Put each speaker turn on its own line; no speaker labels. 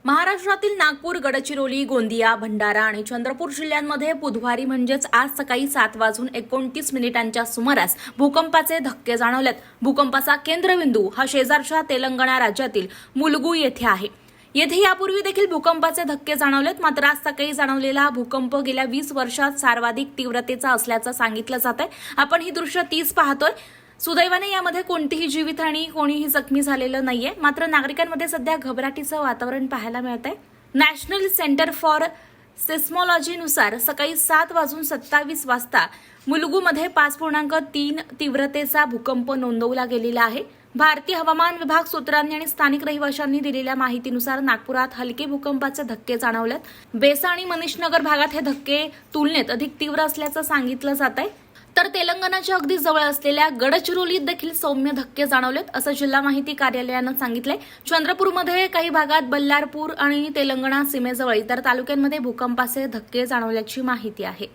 महाराष्ट्रातील नागपूर, गडचिरोली, गोंदिया, भंडारा आणि चंद्रपूर जिल्ह्यांमध्ये बुधवारी म्हणजेच आज सकाळी 7:29 सुमारास भूकंपाचे धक्के जाणवलेत. भूकंपाचा केंद्रबिंदू हा शेजारच्या तेलंगणा राज्यातील मुलुगू येथे आहे. येथे यापूर्वी देखील भूकंपाचे धक्के जाणवलेत. मात्र आज सकाळी जाणवलेला भूकंप गेल्या 20 वर्षात सर्वाधिक तीव्रतेचा असल्याचं सांगितलं जात आहे. आपण ही दृश्य 30 पाहतोय. सुदैवाने यामध्ये कोणतीही जीवितहानी, कोणीही जखमी झालेलं नाहीये. मात्र नागरिकांमध्ये सध्या घबराटीचं वातावरण पाहायला मिळत आहे. नॅशनल सेंटर फॉर सिस्मॉलॉजीनुसार सकाळी 7:27 मुलुगूमध्ये 5.3 तीव्रतेचा भूकंप नोंदवला गेलेला आहे. भारतीय हवामान विभाग सूत्रांनी आणि स्थानिक रहिवाशांनी दिलेल्या माहितीनुसार नागपुरात हलके भूकंपाचे धक्के जाणवलेत. बेसा आणि मनीषनगर भागात हे धक्के तुलनेत अधिक तीव्र असल्याचं सांगितलं जात आहे. तर तेलंगणाच्या अगदी जवळ असलेल्या गडचिरोलीत देखील सौम्य धक्के जाणवलेत, असं जिल्हा माहिती कार्यालयानं सांगितलंय. चंद्रपूरमध्ये काही भागात, बल्लारपूर आणि तेलंगणा सीमेजवळ इतर तालुक्यांमध्ये भूकंपाचे धक्के जाणवल्याची माहिती आहे.